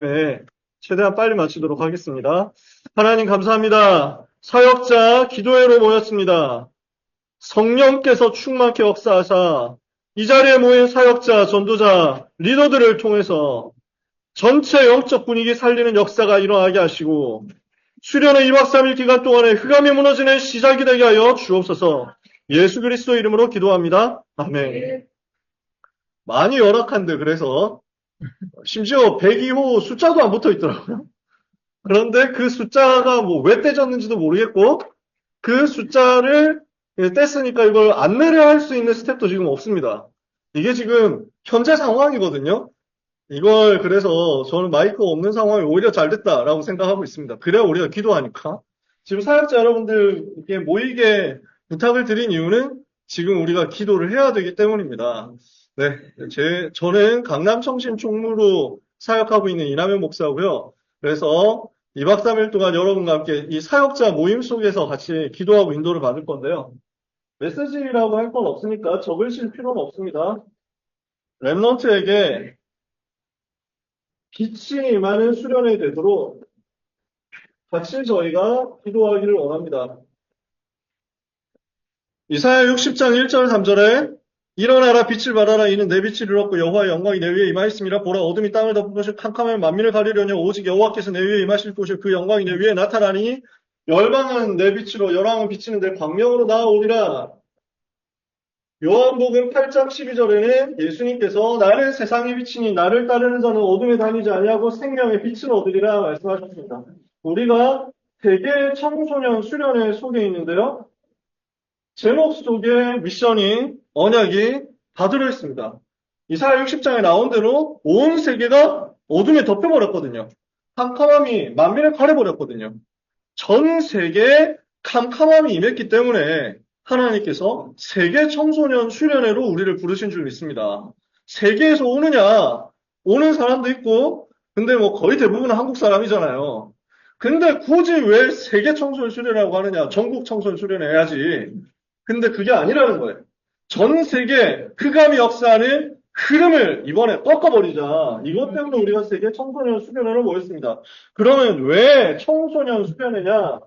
네, 최대한 빨리 마치도록 하겠습니다. 하나님 감사합니다. 사역자 기도회로 모였습니다. 성령께서 충만케 역사하사 이 자리에 모인 사역자, 전도자, 리더들을 통해서 전체 영적 분위기 살리는 역사가 일어나게 하시고 수련의 2박 3일 기간 동안에 흑암이 무너지는 시작이 되게 하여 주옵소서. 예수 그리스도 이름으로 기도합니다. 아멘. 많이 열악한데 그래서 심지어 102호 숫자도 안 붙어 있더라고요. 그런데 그 숫자가 뭐 왜 떼졌는지도 모르겠고 그 숫자를 뗐으니까 이걸 안내를 할 수 있는 스텝도 지금 없습니다. 이게 지금 현재 상황이거든요. 이걸 그래서 저는 마이크가 없는 상황이 오히려 잘 됐다라고 생각하고 있습니다. 그래야 우리가 기도하니까. 지금 사역자 여러분들께 모이게 부탁을 드린 이유는 지금 우리가 기도를 해야 되기 때문입니다. 네, 저는 강남 청신 총무로 사역하고 있는 이남현 목사고요. 그래서 2박 3일 동안 여러분과 함께 이 사역자 모임 속에서 같이 기도하고 인도를 받을 건데요. 메시지라고 할 건 없으니까 적으실 필요는 없습니다. 랩런트에게 빛이 임하는 수련회 되도록 같이 저희가 기도하기를 원합니다. 이사야 60장 1절 3절에 일어나라 빛을 발하라 이는 내 빛이 이르렀고 여호와의 영광이 내 위에 임하였습니다. 보라 어둠이 땅을 덮은 것을 캄캄한 만민을 가리려냐 오직 여호와께서 내 위에 임하실 곳을 그 영광이 내 위에 나타나니 열방은 내 빛으로 열왕은 비치는 내 광명으로 나아오리라. 요한복음 8장 12절에는 예수님께서 나는 세상의 빛이니 나를 따르는 자는 어둠에 다니지 아니하고 생명의 빛을 얻으리라 말씀하셨습니다. 우리가 세계 청소년 수련회 속에 있는데요. 제목 속에 미션이 언약이 다 들어있습니다. 이사야 60장에 나온 대로 온 세계가 어둠에 덮여버렸거든요. 캄캄함이 만민을 가려버렸거든요. 전 세계에 캄캄함이 임했기 때문에 하나님께서 세계 청소년 수련회로 우리를 부르신 줄 믿습니다. 세계에서 오는 사람도 있고, 근데 뭐 거의 대부분은 한국 사람이잖아요. 근데 굳이 왜 세계 청소년 수련회라고 하느냐? 전국 청소년 수련회 해야지. 근데 그게 아니라는 거예요. 전 세계 흑암이 역사하는 흐름을 이번에 꺾어버리자. 이것 때문에 우리가 세계 청소년 수련회로 모였습니다. 그러면 왜 청소년 수련회냐?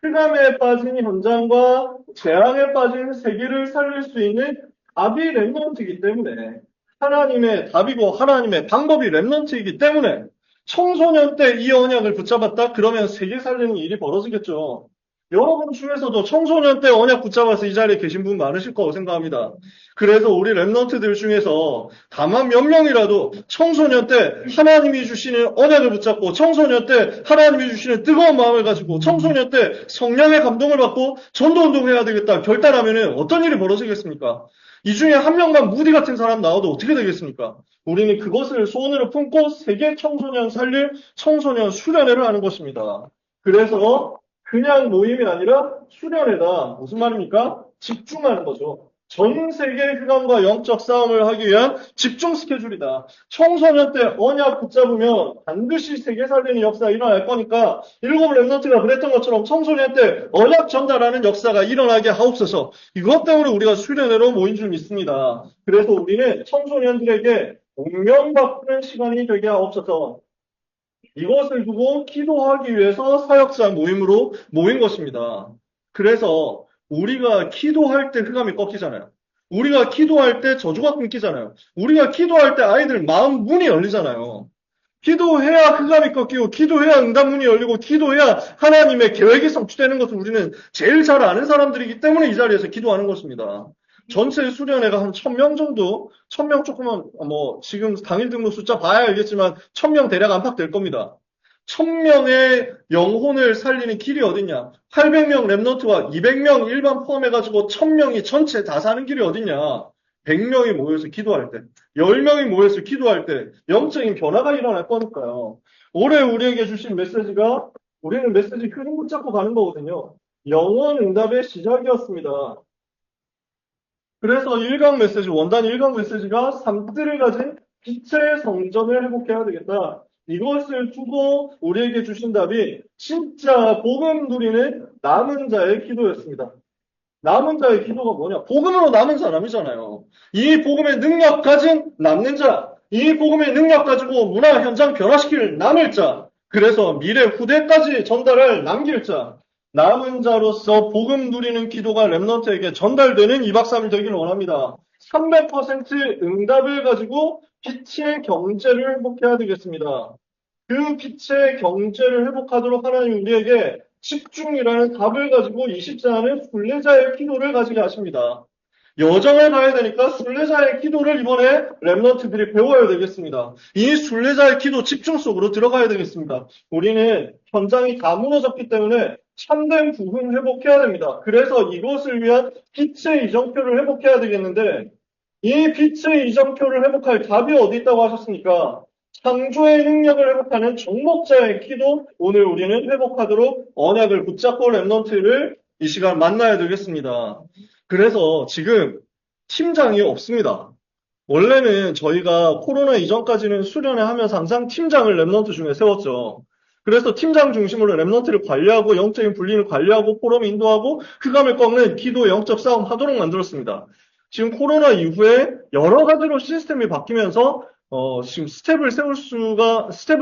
흑암에 빠진 현장과 재앙에 빠진 세계를 살릴 수 있는 답이 랩런트이기 때문에 하나님의 답이고 하나님의 방법이 랩런트이기 때문에 청소년 때 이 언약을 붙잡았다? 그러면 세계 살리는 일이 벌어지겠죠. 여러분 중에서도 청소년 때 언약 붙잡아서 이 자리에 계신 분 많으실 거라고 생각합니다. 그래서 우리 랩런트들 중에서 다만 몇 명이라도 청소년 때 하나님이 주시는 언약을 붙잡고 청소년 때 하나님이 주시는 뜨거운 마음을 가지고 청소년 때 성령의 감동을 받고 전도운동을 해야 되겠다 결단하면 어떤 일이 벌어지겠습니까? 이 중에 한 명만 무디 같은 사람 나와도 어떻게 되겠습니까? 우리는 그것을 소원으로 품고 세계 청소년 살릴 청소년 수련회를 하는 것입니다. 그래서 그냥 모임이 아니라 수련회다. 무슨 말입니까? 집중하는 거죠. 전 세계 흑암과 영적 싸움을 하기 위한 집중 스케줄이다. 청소년 때 언약 붙잡으면 반드시 세계 살리는 역사가 일어날 거니까 일곱 랩런트가 그랬던 것처럼 청소년 때 언약 전달하는 역사가 일어나게 하옵소서. 이것 때문에 우리가 수련회로 모인 줄 믿습니다. 그래서 우리는 청소년들에게 운명바꾸는 시간이 되게 하옵소서. 이것을 두고 기도하기 위해서 사역자 모임으로 모인 것입니다. 그래서 우리가 기도할 때 흑암이 꺾이잖아요. 우리가 기도할 때 저주가 끊기잖아요. 우리가 기도할 때 아이들 마음 문이 열리잖아요. 기도해야 흑암이 꺾이고 기도해야 응답문이 열리고 기도해야 하나님의 계획이 성취되는 것을 우리는 제일 잘 아는 사람들이기 때문에 이 자리에서 기도하는 것입니다. 전체 수련회가 한 1000명 정도, 1000명 조금만, 지금 당일 등록 숫자 봐야 알겠지만 1000명 대략 안팎될 겁니다. 1000명의 영혼을 살리는 길이 어딨냐? 800명 랩런트와 200명 일반 포함해가지고 1000명이 전체 다 사는 길이 어딨냐? 100명이 모여서 기도할 때, 10명이 모여서 기도할 때 영적인 변화가 일어날 거니까요. 올해 우리에게 주신 메시지가 우리는 메시지 큰 붙잡고 가는 거거든요. 영원 응답의 시작이었습니다. 그래서 1강 메시지, 원단 1강 메시지가 삶들을 가진 빛의 성전을 회복해야 되겠다. 이것을 두고 우리에게 주신 답이 진짜 복음 누리는 남은 자의 기도였습니다. 남은 자의 기도가 뭐냐? 복음으로 남은 사람이잖아요. 이 복음의 능력 가진 남는 자, 이 복음의 능력 가지고 문화 현장 변화시킬 남을 자, 그래서 미래 후대까지 전달할 남길 자, 남은 자로서 복음 누리는 기도가 렘넌트에게 전달되는 2박 3일 되기를 원합니다. 300% 응답을 가지고 빛의 경제를 회복해야 되겠습니다. 그 빛의 경제를 회복하도록 하나님 우리에게 집중이라는 답을 가지고 24는 순례자의 기도를 가지게 하십니다. 여정을 가야 되니까 순례자의 기도를 이번에 렘넌트들이 배워야 되겠습니다. 이 순례자의 기도 집중 속으로 들어가야 되겠습니다. 우리는 현장이 다 무너졌기 때문에 참된 부흥 회복해야 됩니다. 그래서 이것을 위한 빛의 이정표를 회복해야 되겠는데 이 빛의 이정표를 회복할 답이 어디 있다고 하셨습니까? 창조의 능력을 회복하는 정복자의 기도, 오늘 우리는 회복하도록 언약을 붙잡고 렘넌트를 이 시간 만나야 되겠습니다. 그래서 지금 팀장이 없습니다. 원래는 저희가 코로나 이전까지는 수련회 하면서 항상 팀장을 렘넌트 중에 세웠죠. 그래서 팀장 중심으로 렘넌트를 관리하고 영적인 분리를 관리하고 포럼 인도하고 흑암을 꺾는 기도 영적 싸움 하도록 만들었습니다. 지금 코로나 이후에 여러 가지로 시스템이 바뀌면서 지금 스텝을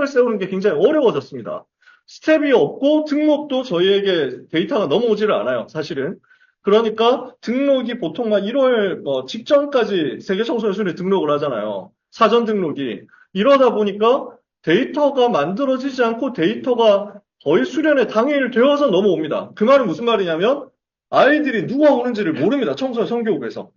세우는 게 굉장히 어려워졌습니다. 스텝이 없고 등록도 저희에게 데이터가 넘어오지를 않아요, 사실은. 그러니까 등록이 보통 막 1월 직전까지 세계청소년수련회 등록을 하잖아요. 사전 등록이. 이러다 보니까 데이터가 만들어지지 않고 데이터가 거의 수련회 당일 되어서 넘어옵니다. 그 말은 무슨 말이냐면 아이들이 누가 오는지를 모릅니다. 청소년 성교육에서.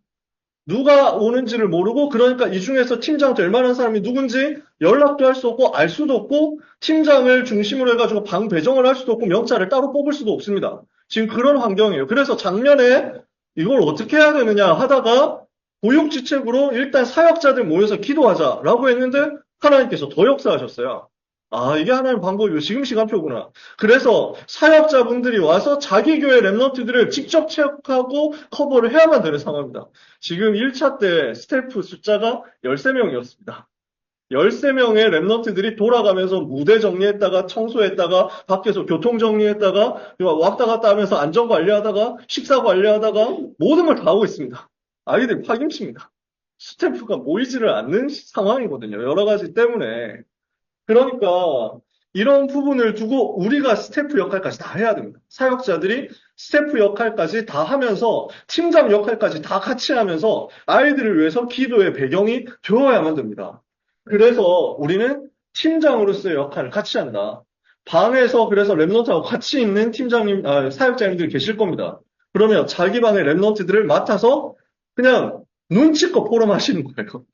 누가 오는지를 모르고 그러니까 이 중에서 팀장 될 만한 사람이 누군지 연락도 할 수 없고 알 수도 없고 팀장을 중심으로 해가지고 방 배정을 할 수도 없고 명찰을 따로 뽑을 수도 없습니다. 지금 그런 환경이에요. 그래서 작년에 이걸 어떻게 해야 되느냐 하다가 보육지책으로 일단 사역자들 모여서 기도하자라고 했는데 하나님께서 더 역사하셨어요. 아, 이게 하나님 방법이고 지금 시간표구나. 그래서 사역자분들이 와서 자기 교회 렘넌트들을 직접 체크하고 커버를 해야만 되는 상황입니다. 지금 1차 때 스태프 숫자가 13명이었습니다. 13명의 렘넌트들이 돌아가면서 무대 정리했다가 청소했다가 밖에서 교통 정리했다가 왔다 갔다 하면서 안전 관리하다가 식사 관리하다가 모든 걸 다 하고 있습니다. 아이들이 파김치입니다. 스태프가 모이지를 않는 상황이거든요. 여러 가지 때문에. 그러니까 이런 부분을 두고 우리가 스태프 역할까지 다 해야 됩니다. 사역자들이 스태프 역할까지 다 하면서 팀장 역할까지 다 같이 하면서 아이들을 위해서 기도의 배경이 되어야만 됩니다. 그래서 우리는 팀장으로서의 역할을 같이 한다. 방에서 그래서 랩런트하고 같이 있는 사역자님들 계실 겁니다. 그러면 자기 방의 랩런트들을 맡아서 그냥 눈치껏 포럼 하시는 거예요.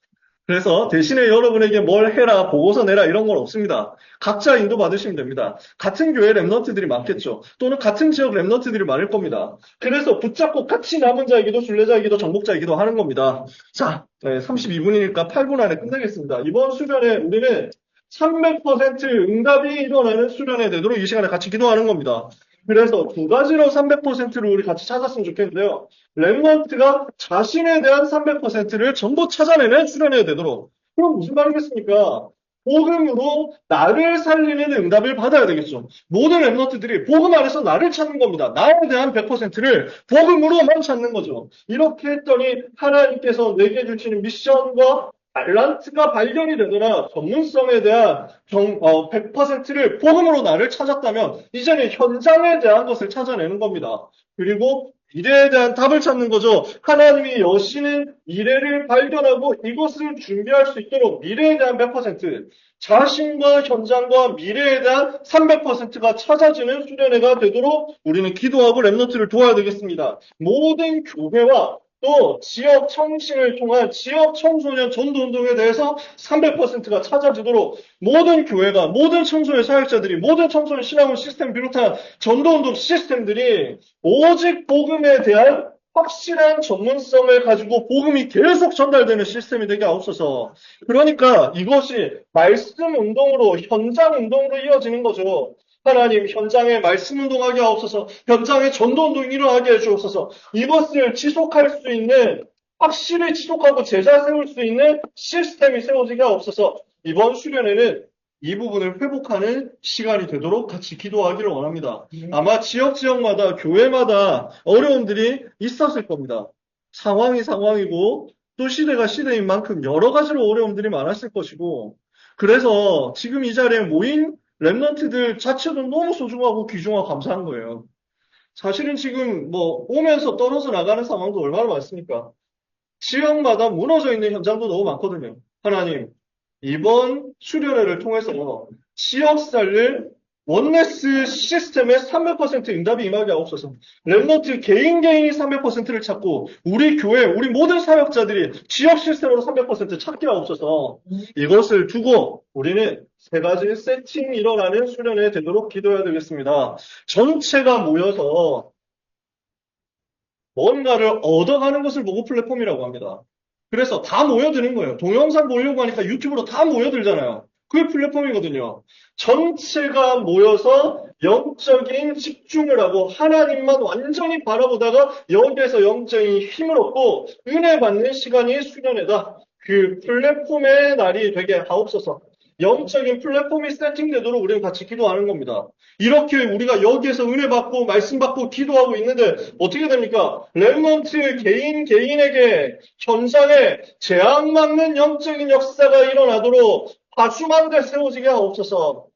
그래서 대신에 여러분에게 뭘 해라, 보고서 내라 이런 건 없습니다. 각자 인도 받으시면 됩니다. 같은 교회 랩런트들이 많겠죠. 또는 같은 지역 랩런트들이 많을 겁니다. 그래서 붙잡고 같이 남은 자이기도 순례자이기도 정복자이기도 하는 겁니다. 자, 32분이니까 8분 안에 끝내겠습니다. 이번 수련회 우리는 300% 응답이 일어나는 수련회 되도록 이 시간에 같이 기도하는 겁니다. 그래서 두 가지로 300%를 우리 같이 찾았으면 좋겠는데요. 렘넌트가 자신에 대한 300%를 전부 찾아내는 수련회가 되도록. 그럼 무슨 말이겠습니까? 복음으로 나를 살리는 응답을 받아야 되겠죠. 모든 렘넌트들이 복음 안에서 나를 찾는 겁니다. 나에 대한 100%를 복음으로만 찾는 거죠. 이렇게 했더니 하나님께서 내게 주시는 미션과 달란트가 발견이 되더라. 전문성에 대한 100%를 복음으로 나를 찾았다면 이제는 현장에 대한 것을 찾아내는 겁니다. 그리고 미래에 대한 답을 찾는 거죠. 하나님이 여시는 미래를 발견하고 이것을 준비할 수 있도록 미래에 대한 100%, 자신과 현장과 미래에 대한 300%가 찾아지는 수련회가 되도록 우리는 기도하고 렘넌트를 도와야 되겠습니다. 모든 교회와 또 지역 청신을 통한 지역 청소년 전도운동에 대해서 300%가 찾아지도록 모든 교회가, 모든 청소년 사역자들이, 모든 청소년 신앙원 시스템 비롯한 전도운동 시스템들이 오직 복음에 대한 확실한 전문성을 가지고 복음이 계속 전달되는 시스템이 되게 하옵소서. 그러니까 이것이 말씀 운동으로, 현장 운동으로 이어지는 거죠. 하나님 현장에 말씀 운동하게 하옵소서. 현장에 전도 운동이 일어나게 해주옵소서. 이것을 지속할 수 있는 확실히 지속하고 제자 세울 수 있는 시스템이 세워지게 하옵소서. 이번 수련회는 이 부분을 회복하는 시간이 되도록 같이 기도하기를 원합니다. 아마 지역마다 교회마다 어려움들이 있었을 겁니다. 상황이 상황이고 또 시대가 시대인 만큼 여러 가지로 어려움들이 많았을 것이고, 그래서 지금 이 자리에 모인 랩런트들 자체도 너무 소중하고 귀중하고 감사한 거예요. 사실은 지금 뭐 오면서 떨어져 나가는 상황도 얼마나 많습니까? 지역마다 무너져 있는 현장도 너무 많거든요. 하나님, 이번 수련회를 통해서 지역 살릴 원네스 시스템의 300% 응답이 임하게 하옵소서. 랩런트 개인이 300%를 찾고 우리 교회, 우리 모든 사역자들이 지역 시스템으로 300% 찾게 하옵소서. 이것을 두고 우리는 세 가지 세팅이 일어나는 수련회 되도록 기도해야 되겠습니다. 전체가 모여서 뭔가를 얻어가는 것을 보고 플랫폼이라고 합니다. 그래서 다 모여드는 거예요. 동영상 보려고 하니까 유튜브로 다 모여들잖아요. 그게 플랫폼이거든요. 전체가 모여서 영적인 집중을 하고 하나님만 완전히 바라보다가 여기에서 영적인 힘을 얻고 은혜 받는 시간이 수련회다. 그 플랫폼의 날이 되게 하옵소서. 영적인 플랫폼이 세팅되도록 우리는 같이 기도하는 겁니다. 이렇게 우리가 여기에서 은혜 받고 말씀 받고 기도하고 있는데 어떻게 됩니까? 랩런트 개인에게 현장에 재앙 막는 영적인 역사가 일어나도록 파수망대 세워지게 하옵소서.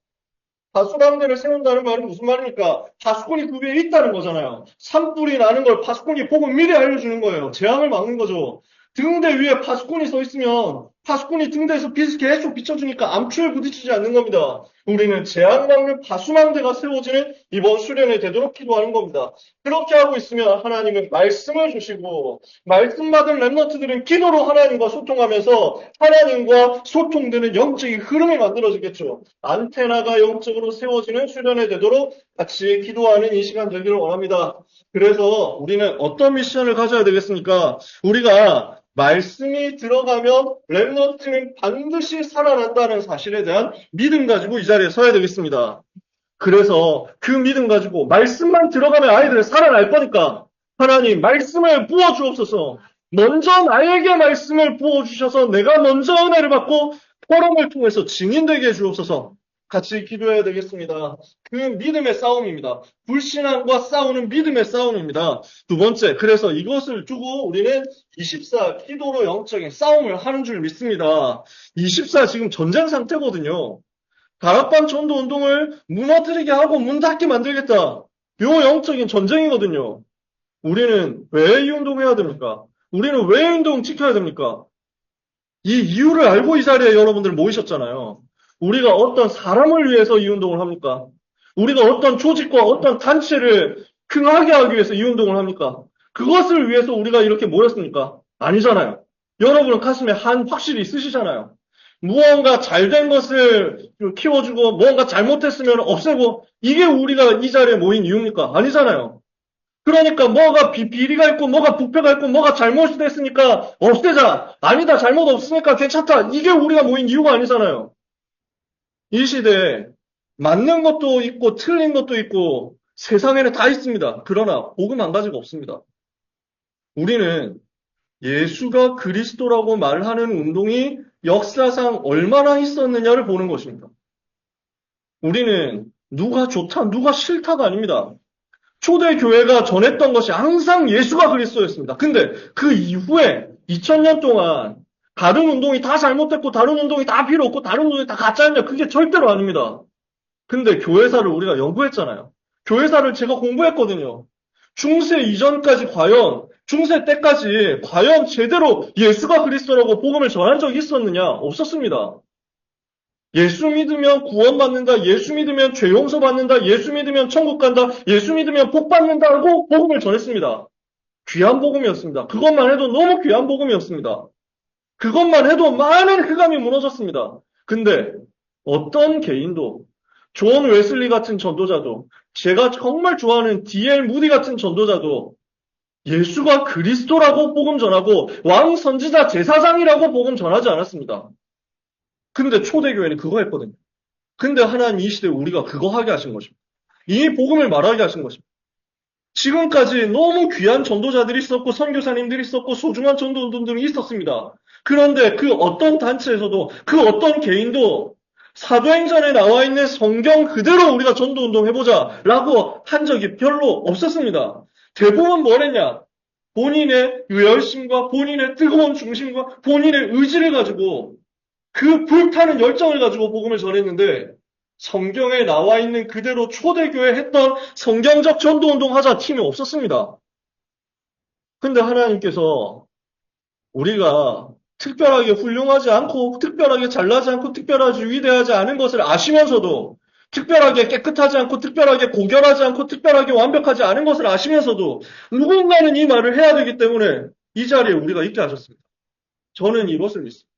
파수망대를 세운다는 말은 무슨 말입니까? 파수꾼이 그 위에 있다는 거잖아요. 산불이 나는 걸 파수꾼이 보고 미리 알려주는 거예요. 재앙을 막는 거죠. 등대 위에 파수꾼이 서 있으면 파수꾼이 등대에서 빛을 계속 비춰주니까 암초에 부딪히지 않는 겁니다. 우리는 재앙 막는 파수망대가 세워지는 이번 수련회 되도록 기도하는 겁니다. 그렇게 하고 있으면 하나님은 말씀을 주시고 말씀 받은 랩런트들은 기도로 하나님과 소통하면서 하나님과 소통되는 영적인 흐름이 만들어지겠죠. 안테나가 영적으로 세워지는 수련회 되도록 같이 기도하는 이 시간 되기를 원합니다. 그래서 우리는 어떤 미션을 가져야 되겠습니까? 우리가 말씀이 들어가면 랩런트는 반드시 살아난다는 사실에 대한 믿음 가지고 이 자리에 서야 되겠습니다. 그래서 그 믿음 가지고 말씀만 들어가면 아이들은 살아날 거니까 하나님 말씀을 부어주옵소서. 먼저 나에게 말씀을 부어주셔서 내가 먼저 은혜를 받고 포럼을 통해서 증인되게 해주옵소서. 같이 기도해야 되겠습니다. 그 믿음의 싸움입니다. 불신앙과 싸우는 믿음의 싸움입니다. 두 번째, 그래서 이것을 두고 우리는 24 기도로 영적인 싸움을 하는 줄 믿습니다. 24 지금 전쟁 상태거든요. 다락방 전도 운동을 무너뜨리게 하고 문 닫게 만들겠다. 요 영적인 전쟁이거든요. 우리는 왜 이 운동해야 됩니까? 우리는 왜 운동 지켜야 됩니까? 이 이유를 알고 이 자리에 여러분들 모이셨잖아요. 우리가 어떤 사람을 위해서 이 운동을 합니까? 우리가 어떤 조직과 어떤 단체를 흥하게 하기 위해서 이 운동을 합니까? 그것을 위해서 우리가 이렇게 모였습니까? 아니잖아요. 여러분은 가슴에 한 확실히 있으시잖아요. 무언가 잘된 것을 키워주고 무언가 잘못했으면 없애고 이게 우리가 이 자리에 모인 이유입니까? 아니잖아요. 그러니까 뭐가 비리가 있고 뭐가 부패가 있고 뭐가 잘못이 됐으니까 없애자. 아니다. 잘못 없으니까 괜찮다. 이게 우리가 모인 이유가 아니잖아요. 이 시대에 맞는 것도 있고 틀린 것도 있고 세상에는 다 있습니다. 그러나 복음 한 가지가 없습니다. 우리는 예수가 그리스도라고 말하는 운동이 역사상 얼마나 있었느냐를 보는 것입니다. 우리는 누가 좋다, 누가 싫다가 아닙니다. 초대교회가 전했던 것이 항상 예수가 그리스도였습니다. 근데 그 이후에 2000년 동안 다른 운동이 다 잘못됐고 다른 운동이 다 필요 없고 다른 운동이 다 가짜냐 그게 절대로 아닙니다. 근데 교회사를 우리가 연구했잖아요. 교회사를 제가 공부했거든요. 중세 이전까지 중세 때까지 과연 제대로 예수가 그리스도라고 복음을 전한 적이 있었느냐? 없었습니다. 예수 믿으면 구원받는다. 예수 믿으면 죄 용서받는다. 예수 믿으면 천국 간다. 예수 믿으면 복 받는다고 복음을 전했습니다. 귀한 복음이었습니다. 그것만 해도 너무 귀한 복음이었습니다. 그것만 해도 많은 흑암이 무너졌습니다. 근데 어떤 개인도 존 웨슬리 같은 전도자도 제가 정말 좋아하는 D.L. 무디 같은 전도자도 예수가 그리스도라고 복음 전하고 왕 선지자 제사장이라고 복음 전하지 않았습니다. 근데 초대교회는 그거 했거든요. 근데 하나님 이 시대에 우리가 그거 하게 하신 것입니다. 이 복음을 말하게 하신 것입니다. 지금까지 너무 귀한 전도자들이 있었고 선교사님들이 있었고 소중한 전도운동들이 있었습니다. 그런데 그 어떤 단체에서도 그 어떤 개인도 사도행전에 나와 있는 성경 그대로 우리가 전도운동 해보자 라고 한 적이 별로 없었습니다. 대부분 뭘 했냐? 본인의 열심과 본인의 뜨거운 중심과 본인의 의지를 가지고 그 불타는 열정을 가지고 복음을 전했는데 성경에 나와 있는 그대로 초대교회 했던 성경적 전도운동 하자 팀이 없었습니다. 근데 하나님께서 우리가 특별하게 훌륭하지 않고 특별하게 잘나지 않고 특별하지 위대하지 않은 것을 아시면서도 특별하게 깨끗하지 않고 특별하게 고결하지 않고 특별하게 완벽하지 않은 것을 아시면서도 누군가는 이 말을 해야 되기 때문에 이 자리에 우리가 있게 하셨습니다. 저는 이것을 믿습니다.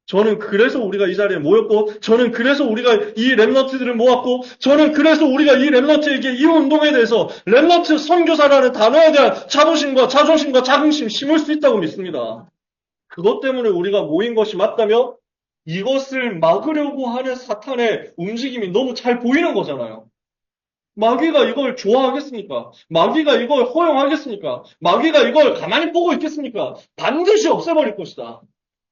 저는 그래서 우리가 이 자리에 모였고, 저는 그래서 우리가 이 랩런트들을 모았고, 저는 그래서 우리가 이 랩런트에게 이 운동에 대해서 랩런트 선교사라는 단어에 대한 자부심과 자존심과 자긍심 심을 수 있다고 믿습니다. 그것 때문에 우리가 모인 것이 맞다며 이것을 막으려고 하는 사탄의 움직임이 너무 잘 보이는 거잖아요. 마귀가 이걸 좋아하겠습니까? 마귀가 이걸 허용하겠습니까? 마귀가 이걸 가만히 보고 있겠습니까? 반드시 없애버릴 것이다.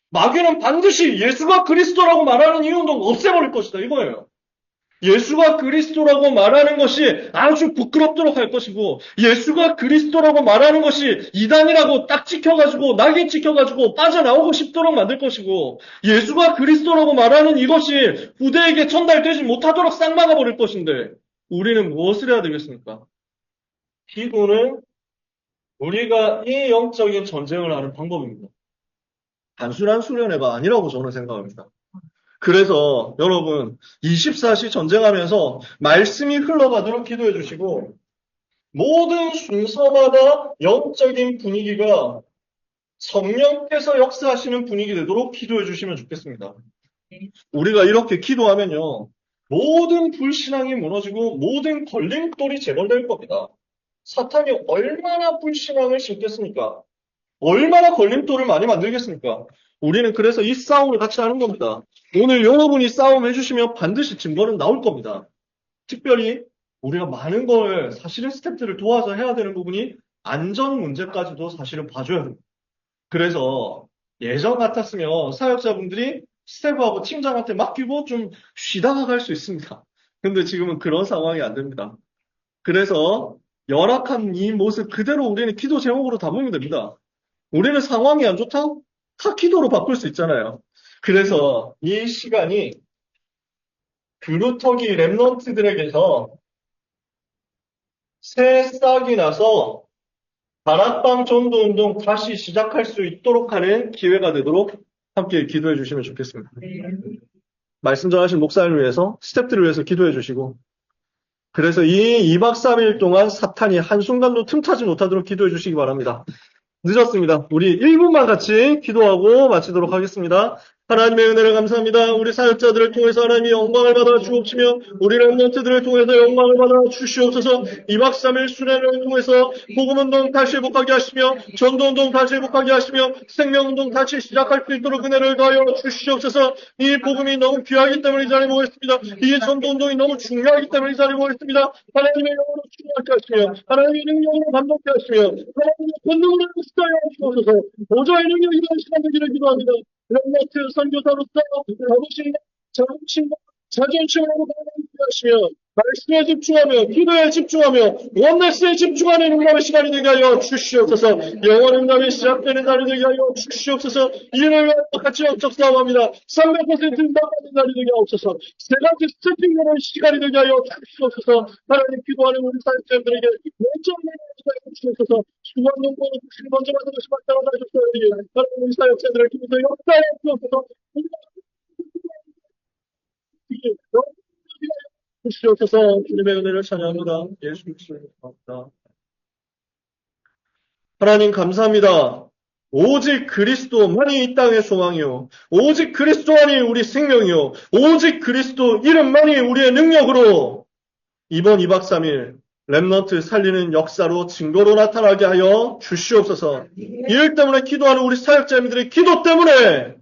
마귀는 반드시 예수가 그리스도라고 말하는 이 운동 없애버릴 것이다. 이거예요. 예수가 그리스도라고 말하는 것이 아주 부끄럽도록 할 것이고, 예수가 그리스도라고 말하는 것이 이단이라고 딱 찍혀가지고, 낙인 찍혀가지고 빠져나오고 싶도록 만들 것이고, 예수가 그리스도라고 말하는 이것이 후대에게 전달되지 못하도록 쌍막아 버릴 것인데, 우리는 무엇을 해야 되겠습니까? 기도는 우리가 이 영적인 전쟁을 하는 방법입니다. 단순한 수련회가 아니라고 저는 생각합니다. 그래서 여러분 24시 전쟁하면서 말씀이 흘러가도록 기도해 주시고 모든 순서마다 영적인 분위기가 성령께서 역사하시는 분위기 되도록 기도해 주시면 좋겠습니다. 우리가 이렇게 기도하면요. 모든 불신앙이 무너지고 모든 걸림돌이 제거될 겁니다. 사탄이 얼마나 불신앙을 심겠습니까? 얼마나 걸림돌을 많이 만들겠습니까? 우리는 그래서 이 싸움을 같이 하는 겁니다. 오늘 여러분이 싸움 해주시면 반드시 증거는 나올 겁니다. 특별히 우리가 많은 걸 사실은 스태프들을 도와서 해야 되는 부분이 안전 문제까지도 사실은 봐줘야 됩니다. 그래서 예전 같았으면 사역자분들이 스태프하고 팀장한테 맡기고 좀 쉬다가 갈 수 있습니다. 근데 지금은 그런 상황이 안 됩니다. 그래서 열악한 이 모습 그대로 우리는 기도 제목으로 담으면 됩니다. 우리는 상황이 안 좋다? 다 기도로 바꿀 수 있잖아요. 그래서 이 시간이 그루터기 랩런트들에게서 새 싹이 나서 다락방 전도운동 다시 시작할 수 있도록 하는 기회가 되도록 함께 기도해 주시면 좋겠습니다. 말씀 전하신 목사를 위해서, 스태프들을 위해서 기도해 주시고, 그래서 이 2박 3일 동안 사탄이 한순간도 틈타지 못하도록 기도해 주시기 바랍니다. 늦었습니다. 우리 1분만 같이 기도하고 마치도록 하겠습니다. 하나님의 은혜를 감사합니다. 우리 사역자들을 통해서 하나님이 영광을 받아 주옵시며 우리 랩런트들을 통해서 영광을 받아 주시옵소서. 2박 3일 수련을 통해서 복음운동 다시 회복하게 하시며 전도운동 다시 회복하게 하시며 생명운동 다시 시작할 수 있도록 은혜를 더하여 주시옵소서. 이 복음이 너무 귀하기 때문에 이 자리에 모였습니다. 이 전도운동이 너무 중요하기 때문에 이 자리에 모였습니다. 하나님의 영으로 충만케 하시며 하나님의 능력으로 감동케 하시며 하나님의 권능으로 시도하여 주옵소서. 보좌의 능력이 이런 시간 되기를 기도합니다. 랩런트 선교사로서 자부심과 자부심과 자존심으로 하시며 말씀에 집중하며 기도에 집중하며 원네스에 집중하는 응답의 시간이 되게 하여 주시옵소서. 영원 응답이 시작되는 날이 되게 하여 주시옵소서. 이를 위하여 같이 영적 싸움합니다. 300% 응답받는 날이 되게 하옵소서. 세 가지 스태핑하는 시간이 되게 하여 주시옵소서. 하나님 기도하는 우리 사역자들에게 원점을 주시옵소서. 중요한 용도로 먼저 받은 것이 마땅하다 하셨어요. 하나님 우리 사역자들을 통해서 역사에 주옵소서. 주시옵소서. 주님의 은혜를 찬양합니다. 예수 그리스도의 감사합니다. 하나님 감사합니다. 오직 그리스도만이 이 땅의 소망이요. 오직 그리스도만이 우리 생명이요. 오직 그리스도 이름만이 우리의 능력으로 이번 2박 3일 랩런트 살리는 역사로 증거로 나타나게 하여 주시옵소서. 이일 때문에 기도하는 우리 사역자님들의 기도 때문에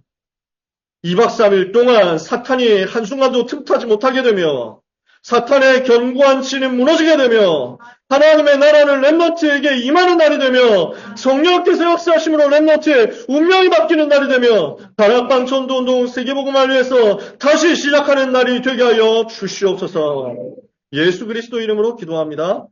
2박 3일 동안 사탄이 한순간도 틈타지 못하게 되며 사탄의 견고한 진이 무너지게 되며 하나님의 나라는 랩런트에게 임하는 날이 되며 성령께서 역사하심으로 랩런트의 운명이 바뀌는 날이 되며 다락방 전도운동 세계복음을 위해서 다시 시작하는 날이 되게 하여 주시옵소서. 예수 그리스도 이름으로 기도합니다.